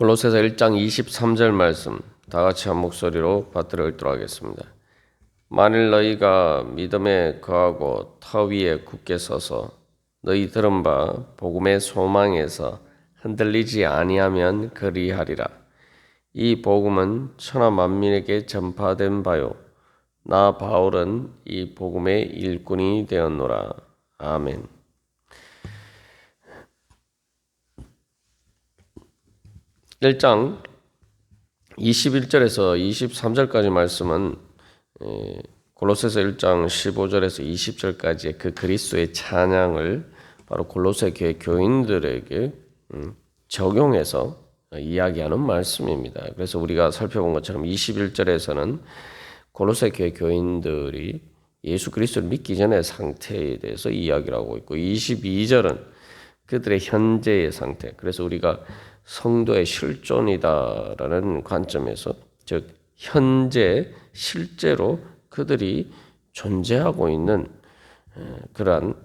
골로새서 1장 23절 말씀 다 같이 한 목소리로 받들어 읽도록 하겠습니다. 만일 너희가 믿음에 거하고 터 위에 굳게 서서 너희 들은 바 복음의 소망에서 흔들리지 아니하면 그리하리라. 이 복음은 천하 만민에게 전파된 바요 나 바울은 이 복음의 일꾼이 되었노라. 아멘. 1장 21절에서 23절까지 말씀은 골로새서 1장 15절에서 20절까지의 그 그리스도의 찬양을 바로 골로새 교회 교인들에게 적용해서 이야기하는 말씀입니다. 그래서 우리가 살펴본 것처럼 21절에서는 골로새 교회 교인들이 예수 그리스도를 믿기 전의 상태에 대해서 이야기를 하고 있고 22절은 그들의 현재의 상태. 그래서 우리가 성도의 실존이다라는 관점에서 즉 현재 실제로 그들이 존재하고 있는 그러한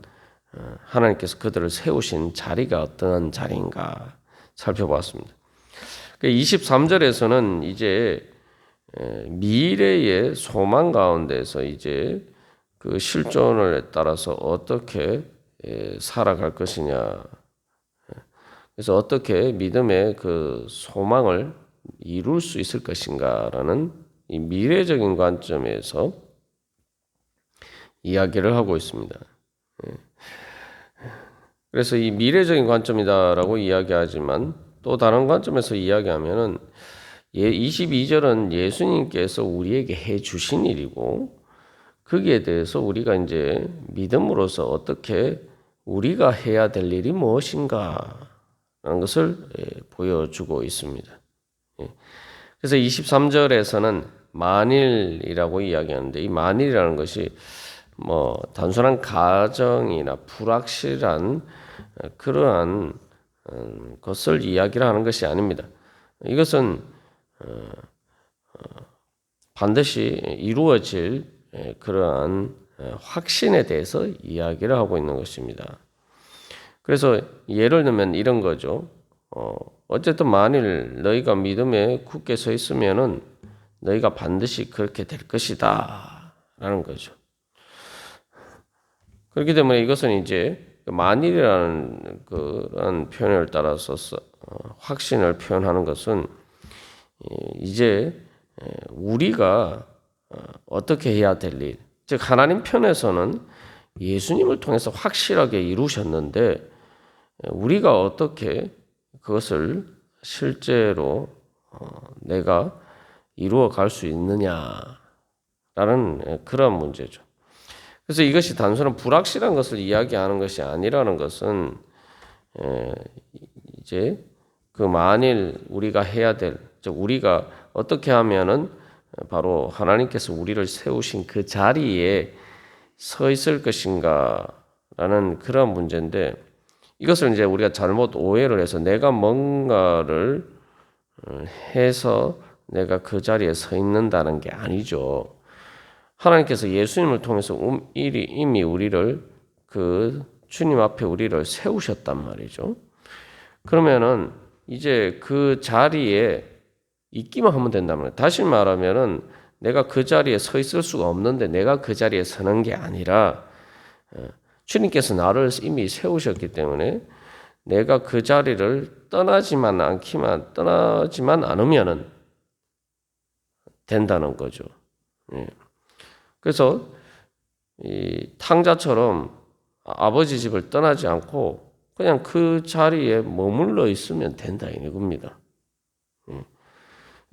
하나님께서 그들을 세우신 자리가 어떤 자리인가 살펴봤습니다. 23절에서는 이제 미래의 소망 가운데서 이제 그 실존을 따라서 어떻게 살아갈 것이냐. 그래서 어떻게 믿음의 그 소망을 이룰 수 있을 것인가라는 이 미래적인 관점에서 이야기를 하고 있습니다. 그래서 이 미래적인 관점이다라고 이야기하지만 또 다른 관점에서 이야기하면은 22절은 예수님께서 우리에게 해 주신 일이고 거기에 대해서 우리가 이제 믿음으로서 어떻게 우리가 해야 될 일이 무엇인가 라는 것을 보여주고 있습니다. 그래서 23절에서는 만일이라고 이야기하는데 이 만일이라는 것이 뭐 단순한 가정이나 불확실한 그러한 것을 이야기를 하는 것이 아닙니다. 이것은 반드시 이루어질 그러한 확신에 대해서 이야기를 하고 있는 것입니다. 그래서 예를 들면 이런 거죠. 어쨌든 만일 너희가 믿음에 굳게 서 있으면은 너희가 반드시 그렇게 될 것이다 라는 거죠. 그렇기 때문에 이것은 이제 만일이라는 그런 표현을 따라서 확신을 표현하는 것은 이제 우리가 어떻게 해야 될 일, 즉 하나님 편에서는 예수님을 통해서 확실하게 이루셨는데 우리가 어떻게 그것을 실제로 내가 이루어 갈 수 있느냐라는 그런 문제죠. 그래서 이것이 단순한 불확실한 것을 이야기하는 것이 아니라는 것은 이제 그 만일 우리가 해야 될, 즉 우리가 어떻게 하면은 바로 하나님께서 우리를 세우신 그 자리에 서 있을 것인가라는 그런 문제인데 이것을 이제 우리가 잘못 오해를 해서 내가 뭔가를 해서 내가 그 자리에 서 있는다는 게 아니죠. 하나님께서 예수님을 통해서 이미 우리를 그 주님 앞에 우리를 세우셨단 말이죠. 그러면은 이제 그 자리에 있기만 하면 된단 말이에요. 다시 말하면은 내가 그 자리에 서 있을 수가 없는데 내가 그 자리에 서는 게 아니라 주님께서 나를 이미 세우셨기 때문에 내가 그 자리를 떠나지만 않으면은 된다는 거죠. 그래서 이 탕자처럼 아버지 집을 떠나지 않고 그냥 그 자리에 머물러 있으면 된다 이겁니다.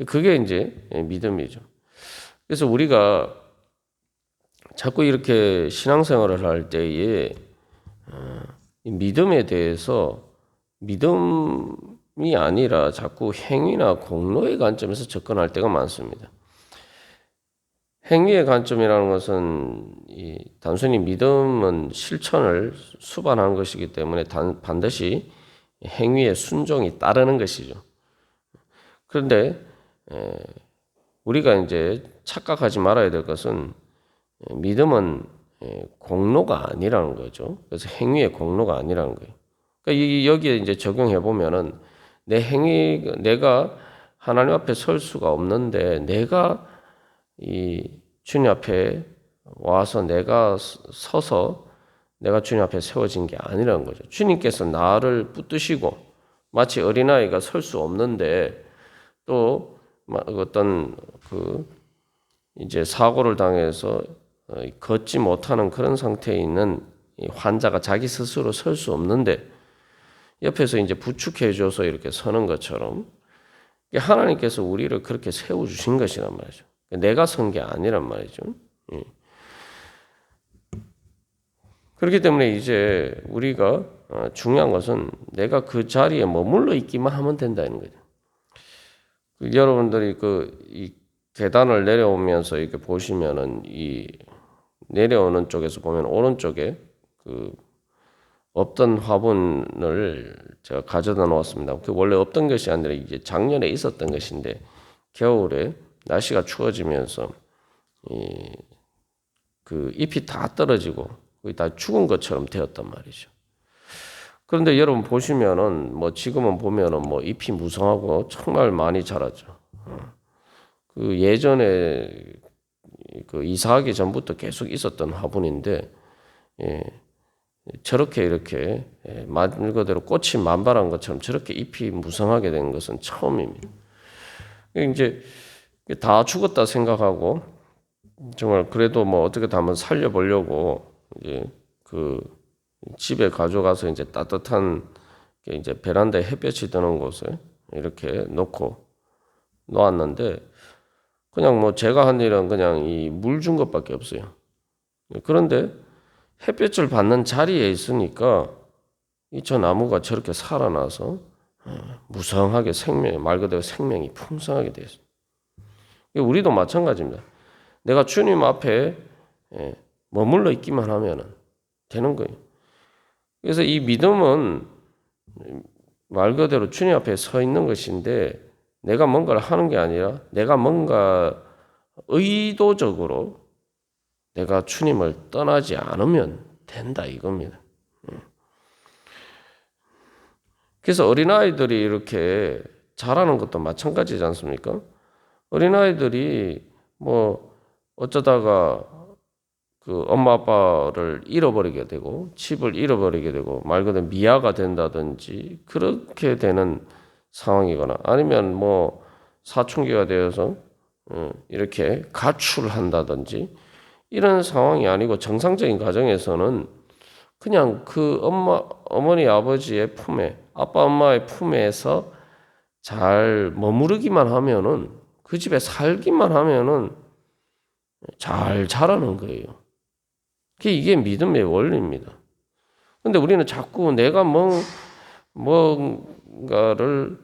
그게 이제 믿음이죠. 그래서 우리가 자꾸 이렇게 신앙생활을 할 때에 믿음에 대해서 믿음이 아니라 자꾸 행위나 공로의 관점에서 접근할 때가 많습니다. 행위의 관점이라는 것은 단순히 믿음은 실천을 수반하는 것이기 때문에 반드시 행위의 순종이 따르는 것이죠. 그런데 우리가 이제 착각하지 말아야 될 것은 믿음은 공로가 아니라는 거죠. 그래서 행위의 공로가 아니라는 거예요. 그러니까 여기에 이제 적용해 보면은 내 행위, 내가 하나님 앞에 설 수가 없는데 내가 이 주님 앞에 와서 내가 서서 내가 주님 앞에 세워진 게 아니라는 거죠. 주님께서 나를 붙드시고 마치 어린아이가 설 수 없는데 또 어떤 그 이제 사고를 당해서 걷지 못하는 그런 상태에 있는 환자가 자기 스스로 설 수 없는데 옆에서 이제 부축해줘서 이렇게 서는 것처럼 하나님께서 우리를 그렇게 세워주신 것이란 말이죠. 내가 선 게 아니란 말이죠. 그렇기 때문에 이제 우리가 중요한 것은 내가 그 자리에 머물러 있기만 하면 된다는 거죠. 여러분들이 이 계단을 내려오면서 이렇게 보시면은 이 내려오는 쪽에서 보면 오른쪽에 그 없던 화분을 제가 가져다 놓았습니다. 그 원래 없던 것이 아니라 이제 작년에 있었던 것인데 겨울에 날씨가 추워지면서 그 잎이 다 떨어지고 거의 다 죽은 것처럼 되었단 말이죠. 그런데 여러분 보시면은 뭐 지금은 보면은 뭐 잎이 무성하고 정말 많이 자라죠. 그 예전에 그 이사하기 전부터 계속 있었던 화분인데 저렇게 이렇게 말 그대로 꽃이 만발한 것처럼 저렇게 잎이 무성하게 된 것은 처음입니다. 이제 다 죽었다 생각하고 정말 그래도 뭐 어떻게 한번 살려보려고 이제 그 집에 가져가서 이제 따뜻한 이제 베란다에 햇볕이 드는 곳에 이렇게 놓았는데 그냥 뭐 제가 한 일은 그냥 이 물 준 것밖에 없어요. 그런데 햇볕을 받는 자리에 있으니까 이 저 나무가 저렇게 살아나서 무성하게 말 그대로 생명이 풍성하게 되었어요. 우리도 마찬가지입니다. 내가 주님 앞에 머물러 있기만 하면 되는 거예요. 그래서 이 믿음은 말 그대로 주님 앞에 서 있는 것인데 내가 뭔가를 하는 게 아니라 내가 뭔가 의도적으로 내가 주님을 떠나지 않으면 된다 이겁니다. 그래서 어린아이들이 이렇게 자라는 것도 마찬가지지 않습니까? 어린아이들이 뭐 어쩌다가 그 엄마 아빠를 잃어버리게 되고 집을 잃어버리게 되고 말 그대로 미아가 된다든지 그렇게 되는 상황이거나 아니면 뭐 사춘기가 되어서 이렇게 가출한다든지 이런 상황이 아니고 정상적인 가정에서는 그냥 그 어머니 아버지의 품에 아빠 엄마의 품에서 잘 머무르기만 하면은 그 집에 살기만 하면은 잘 자라는 거예요. 이게 믿음의 원리입니다. 근데 우리는 자꾸 내가 뭔가를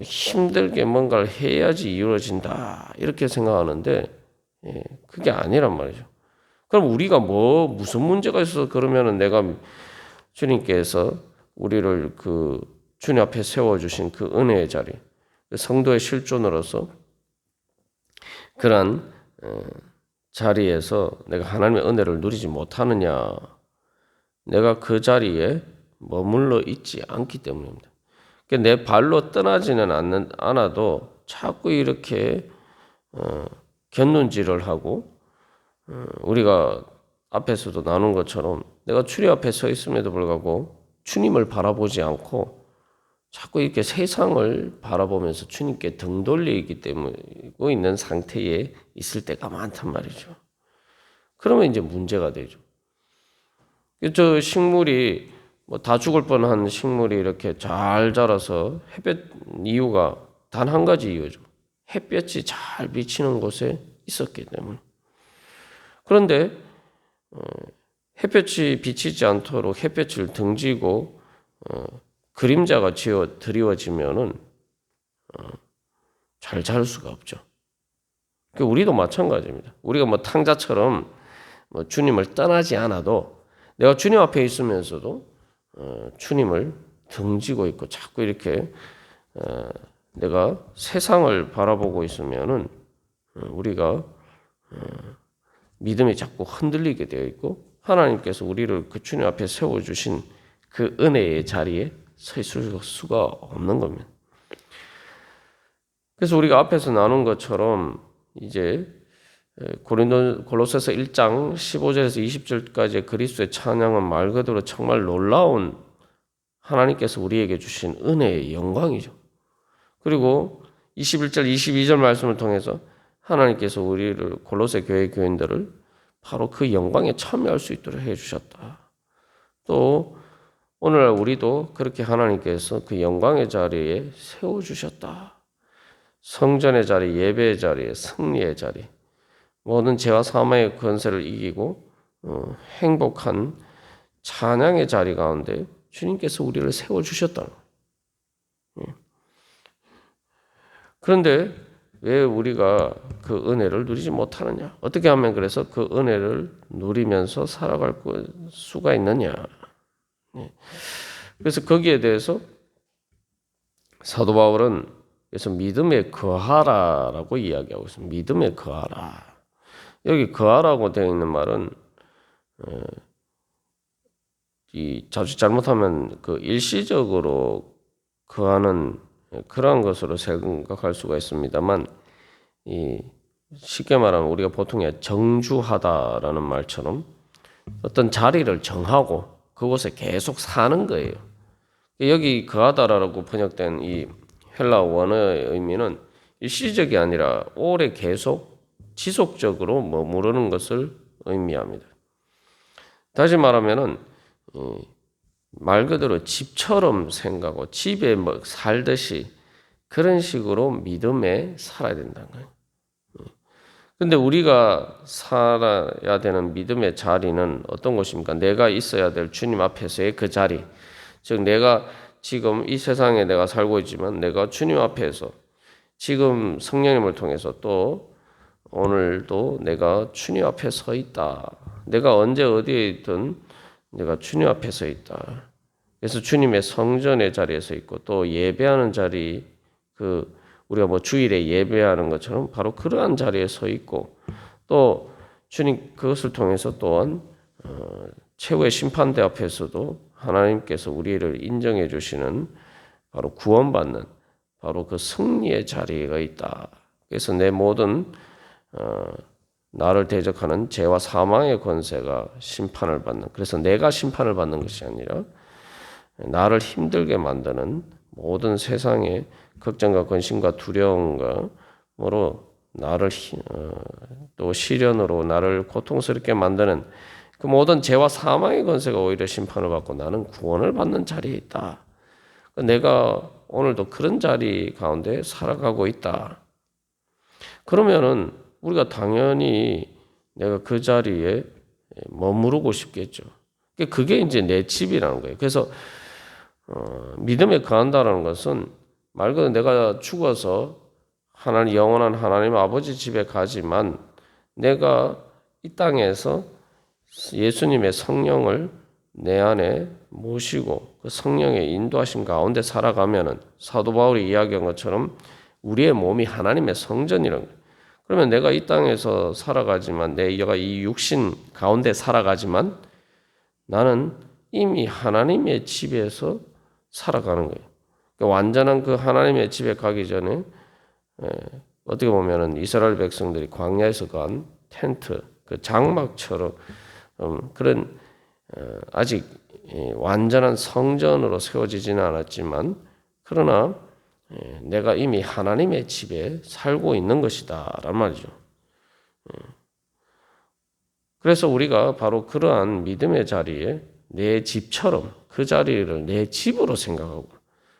힘들게 뭔가를 해야지 이루어진다 이렇게 생각하는데 그게 아니란 말이죠. 그럼 우리가 무슨 문제가 있어서 그러면은 내가 주님께서 우리를 그 주님 앞에 세워주신 그 은혜의 자리, 성도의 실존으로서 그런 자리에서 내가 하나님의 은혜를 누리지 못하느냐? 내가 그 자리에 머물러 있지 않기 때문입니다. 내 발로 떠나지는 않아도 자꾸 이렇게 곁눈질을 하고 우리가 앞에서도 나눈 것처럼 내가 주님 앞에 서 있음에도 불구하고 주님을 바라보지 않고 자꾸 이렇게 세상을 바라보면서 주님께 등 돌리기 때문에 있는 상태에 있을 때가 많단 말이죠. 그러면 이제 문제가 되죠. 저 식물이 뭐 다 죽을 뻔한 식물이 이렇게 잘 자라서 햇볕 이유가 단 한 가지 이유죠. 햇볕이 잘 비치는 곳에 있었기 때문에. 그런데 햇볕이 비치지 않도록 햇볕을 등지고 그림자가 드리워지면은 잘 자랄 수가 없죠. 우리도 마찬가지입니다. 우리가 뭐 탕자처럼 뭐 주님을 떠나지 않아도 내가 주님 앞에 있으면서도 주님을 등지고 있고 자꾸 이렇게 내가 세상을 바라보고 있으면은 우리가 믿음이 자꾸 흔들리게 되어 있고 하나님께서 우리를 그 주님 앞에 세워주신 그 은혜의 자리에 서 있을 수가 없는 겁니다. 그래서 우리가 앞에서 나눈 것처럼 이제 골로새서 1장 15절에서 20절까지의 그리스도의 찬양은 말 그대로 정말 놀라운 하나님께서 우리에게 주신 은혜의 영광이죠. 그리고 21절, 22절 말씀을 통해서 하나님께서 우리를 골로새 교회 교인들을 바로 그 영광에 참여할 수 있도록 해주셨다. 또 오늘날 우리도 그렇게 하나님께서 그 영광의 자리에 세워주셨다. 성전의 자리, 예배의 자리, 승리의 자리, 모든 죄와 사망의 권세를 이기고 행복한 찬양의 자리 가운데 주님께서 우리를 세워주셨다. 그런데 왜 우리가 그 은혜를 누리지 못하느냐? 어떻게 하면 그래서 그 은혜를 누리면서 살아갈 수가 있느냐? 그래서 거기에 대해서 사도 바울은 그래서 믿음에 거하라라고 이야기하고 있습니다. 믿음에 거하라. 여기 거하라고 되어 있는 말은 자칫 잘못하면 그 일시적으로 거하는 그러한 것으로 생각할 수가 있습니다만, 쉽게 말하면 우리가 보통 정주하다라는 말처럼 어떤 자리를 정하고 그곳에 계속 사는 거예요. 여기 거하다라고 번역된 이 헬라 원어의 의미는 일시적이 아니라 오래 계속 지속적으로 머무르는 것을 의미합니다. 다시 말하면은 말 그대로 집처럼 생각하고 집에 살듯이 그런 식으로 믿음에 살아야 된다는 거예요. 근데 우리가 살아야 되는 믿음의 자리는 어떤 것입니까? 내가 있어야 될 주님 앞에서의 그 자리. 즉 내가 지금 이 세상에 내가 살고 있지만 내가 주님 앞에서 지금 성령님을 통해서 또 오늘도 내가 주님 앞에 서 있다. 내가 언제 어디에 있든 내가 주님 앞에 서 있다. 그래서 주님의 성전의 자리에 서 있고 또 예배하는 자리, 우리가 주일에 예배하는 것처럼 바로 그러한 자리에 서 있고 또 주님 그것을 통해서 또한 최후의 심판대 앞에서도 하나님께서 우리를 인정해 주시는 바로 구원받는 바로 그 승리의 자리가 있다. 그래서 내 모든 나를 대적하는 죄와 사망의 권세가 심판을 받는, 그래서 내가 심판을 받는 것이 아니라 나를 힘들게 만드는 모든 세상의 걱정과 근심과 두려움과 나를 또 시련으로 나를 고통스럽게 만드는 그 모든 죄와 사망의 권세가 오히려 심판을 받고 나는 구원을 받는 자리에 있다. 내가 오늘도 그런 자리 가운데 살아가고 있다. 그러면은 우리가 당연히 내가 그 자리에 머무르고 싶겠죠. 그게 이제 내 집이라는 거예요. 그래서 믿음에 거한다라는 것은 말 그대로 내가 죽어서 영원한 하나님 아버지 집에 가지만 내가 이 땅에서 예수님의 성령을 내 안에 모시고 그 성령의 인도하심 가운데 살아가면은 사도 바울이 이야기한 것처럼 우리의 몸이 하나님의 성전이라는 거예요. 그러면 내가 이 땅에서 살아가지만 내가 이 육신 가운데 살아가지만 나는 이미 하나님의 집에서 살아가는 거예요. 그러니까 완전한 그 하나님의 집에 가기 전에 어떻게 보면은 이스라엘 백성들이 광야에서 간 텐트, 그 장막처럼 그런 아직 완전한 성전으로 세워지지는 않았지만 그러나 내가 이미 하나님의 집에 살고 있는 것이다 라는 말이죠. 그래서 우리가 바로 그러한 믿음의 자리에 내 집처럼 그 자리를 내 집으로 생각하고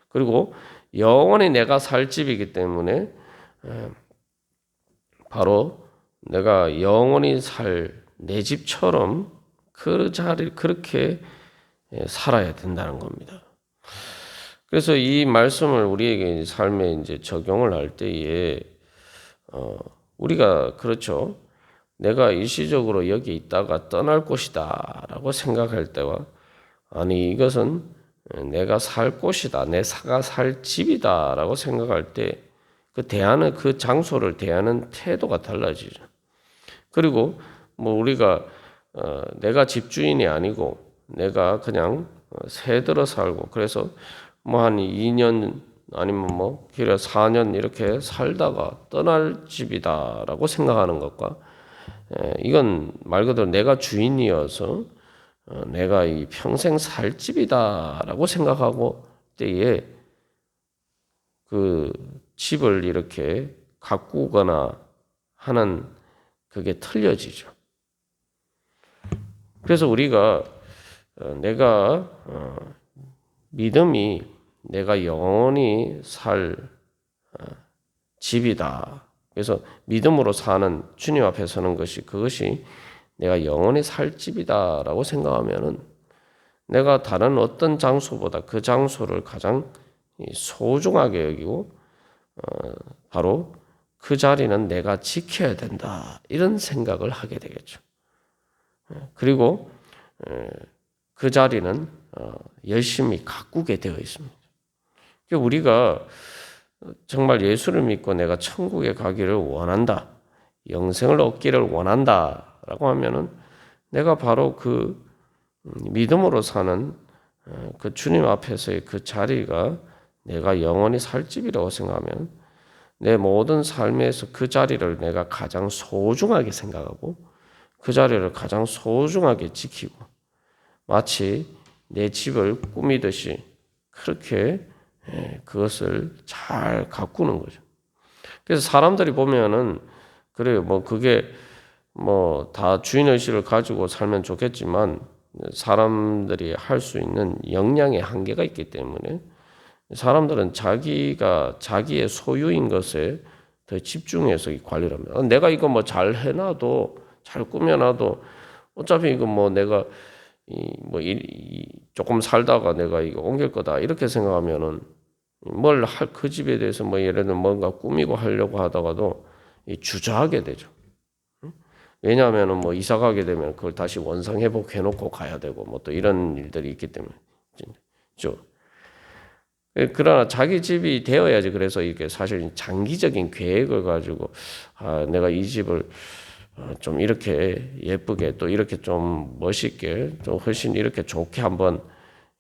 그리고 영원히 내가 살 집이기 때문에 바로 내가 영원히 살 내 집처럼 그 자리를 그렇게 살아야 된다는 겁니다. 그래서 이 말씀을 우리에게 삶에 이제 적용을 할 때에 우리가 그렇죠. 내가 일시적으로 여기 있다가 떠날 곳이다라고 생각할 때와 아니 이것은 내가 살 곳이다, 내가 살 집이다라고 생각할 때 그 장소를 대하는 태도가 달라지죠. 그리고 우리가 내가 집주인이 아니고 내가 그냥 새들어 살고 그래서 뭐 한 2년 아니면 뭐 길어 4년 이렇게 살다가 떠날 집이다라고 생각하는 것과 이건 말 그대로 내가 주인이어서 내가 이 평생 살 집이다라고 생각하고 때에 그 집을 이렇게 가꾸거나 하는 그게 틀려지죠. 그래서 우리가 내가 믿음이 내가 영원히 살 집이다. 그래서 믿음으로 사는 주님 앞에 서는 것이 그것이 내가 영원히 살 집이다라고 생각하면은 내가 다른 어떤 장소보다 그 장소를 가장 소중하게 여기고 바로 그 자리는 내가 지켜야 된다. 이런 생각을 하게 되겠죠. 그리고 그 자리는 열심히 가꾸게 되어 있습니다. 우리가 정말 예수를 믿고 내가 천국에 가기를 원한다. 영생을 얻기를 원한다라고 하면은 내가 바로 그 믿음으로 사는 그 주님 앞에서의 그 자리가 내가 영원히 살 집이라고 생각하면 내 모든 삶에서 그 자리를 내가 가장 소중하게 생각하고 그 자리를 가장 소중하게 지키고 마치 내 집을 꾸미듯이 그렇게 그것을 잘 가꾸는 거죠. 그래서 사람들이 보면은 그래요. 뭐 그게 뭐 다 주인의식을 가지고 살면 좋겠지만 사람들이 할 수 있는 역량의 한계가 있기 때문에 사람들은 자기가 자기의 소유인 것에 더 집중해서 관리를 합니다. 내가 이거 뭐 잘 해놔도 잘 꾸며놔도 어차피 이거 뭐 내가 조금 살다가 내가 이거 옮길 거다 이렇게 생각하면은 뭘 할 그 집에 대해서 뭐 예를 들면 뭔가 꾸미고 하려고 하다가도 주저하게 되죠. 왜냐하면은 뭐 이사 가게 되면 그걸 다시 원상 회복해 놓고 가야 되고 뭐 또 이런 일들이 있기 때문에 그러나 자기 집이 되어야지. 그래서 이게 사실 장기적인 계획을 가지고 내가 이 집을 좀 이렇게 예쁘게 또 이렇게 좀 멋있게 좀 훨씬 이렇게 좋게 한번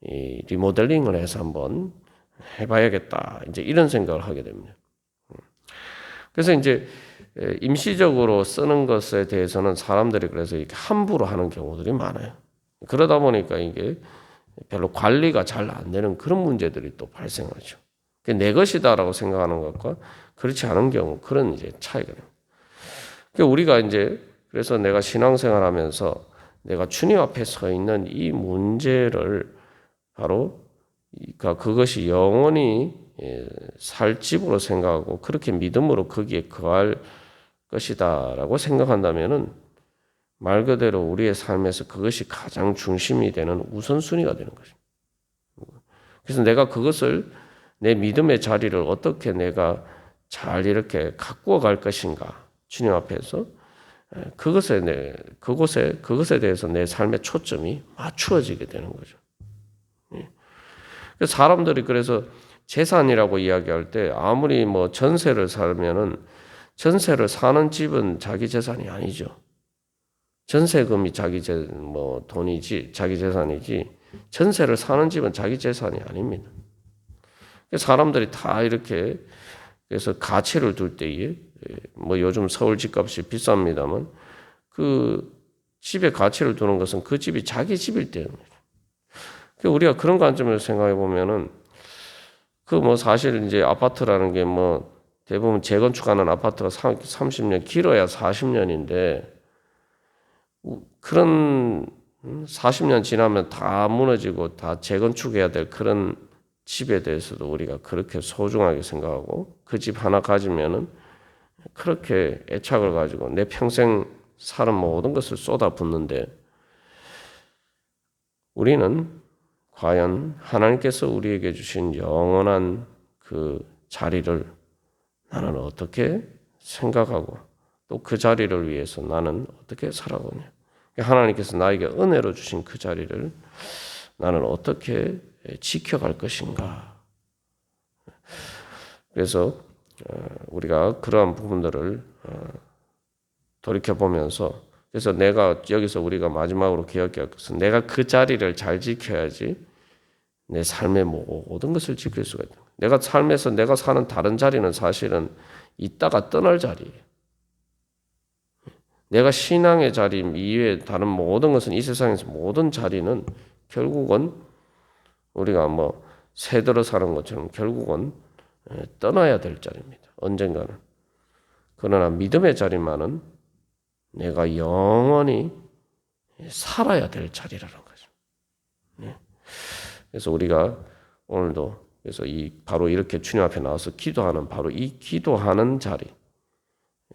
리모델링을 해서 한번 해봐야겠다. 이제 이런 생각을 하게 됩니다. 그래서 이제 임시적으로 쓰는 것에 대해서는 사람들이 그래서 이렇게 함부로 하는 경우들이 많아요. 그러다 보니까 이게 별로 관리가 잘 안 되는 그런 문제들이 또 발생하죠. 내 것이다라고 생각하는 것과 그렇지 않은 경우 그런 이제 차이가 됩니다. 우리가 이제 그래서 내가 신앙생활하면서 내가 주님 앞에 서 있는 이 문제를 바로 그것이 영원히 살 집으로 생각하고 그렇게 믿음으로 거기에 거할 것이다라고 생각한다면은 말 그대로 우리의 삶에서 그것이 가장 중심이 되는 우선순위가 되는 것입니다. 그래서 내가 그것을 내 믿음의 자리를 어떻게 내가 잘 이렇게 가꾸어 갈 것인가 주님 앞에서 그것에 대해서 내 삶의 초점이 맞추어지게 되는 거죠. 사람들이 그래서 재산이라고 이야기할 때 아무리 뭐 전세를 살면은 전세를 사는 집은 자기 재산이 아니죠. 전세금이 자기 돈이지 자기 재산이지 전세를 사는 집은 자기 재산이 아닙니다. 사람들이 다 이렇게 그래서 가치를 둘 때에 뭐 요즘 서울 집값이 비쌉니다만 그 집의 가치를 두는 것은 그 집이 자기 집일 때입니다. 우리가 그런 관점에서 생각해 보면은 그 뭐 사실 이제 아파트라는 게 뭐 대부분 재건축하는 아파트가 30년 길어야 40년인데 그런 40년 지나면 다 무너지고 다 재건축해야 될 그런 집에 대해서도 우리가 그렇게 소중하게 생각하고 그 집 하나 가지면은 그렇게 애착을 가지고 내 평생 사는 모든 것을 쏟아붓는데 우리는 과연 하나님께서 우리에게 주신 영원한 그 자리를 나는 어떻게 생각하고 또 그 자리를 위해서 나는 어떻게 살아가냐. 하나님께서 나에게 은혜로 주신 그 자리를 나는 어떻게 지켜갈 것인가. 그래서 우리가 그러한 부분들을 돌이켜보면서 그래서 내가 여기서 우리가 마지막으로 기억해야 할 것은 내가 그 자리를 잘 지켜야지 내 삶의 모든 것을 지킬 수가 있다. 내가 삶에서 내가 사는 다른 자리는 사실은 있다가 떠날 자리예요. 내가 신앙의 자리 이외에 다른 모든 것은 이 세상에서 모든 자리는 결국은 우리가 뭐 새들어 사는 것처럼 결국은 떠나야 될 자리입니다. 언젠가는. 그러나 믿음의 자리만은 내가 영원히 살아야 될 자리라는 거죠. 그래서 우리가 오늘도 그래서 바로 이렇게 주님 앞에 나와서 기도하는 바로 이 기도하는 자리,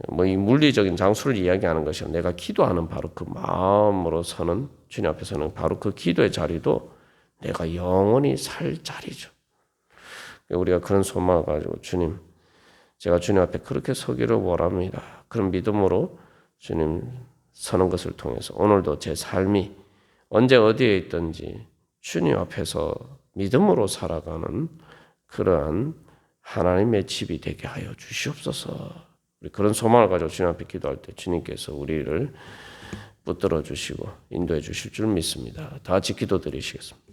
뭐 이 물리적인 장소를 이야기하는 것이 내가 기도하는 바로 그 마음으로 서는 주님 앞에 서는 바로 그 기도의 자리도 내가 영원히 살 자리죠. 우리가 그런 소망을 가지고 주님, 제가 주님 앞에 그렇게 서기를 원합니다. 그런 믿음으로 주님 서는 것을 통해서 오늘도 제 삶이 언제 어디에 있든지 주님 앞에서 믿음으로 살아가는 그러한 하나님의 집이 되게 하여 주시옵소서. 우리 그런 소망을 가지고 주님 앞에 기도할 때 주님께서 우리를 붙들어 주시고 인도해 주실 줄 믿습니다. 다 같이 기도 드리시겠습니다.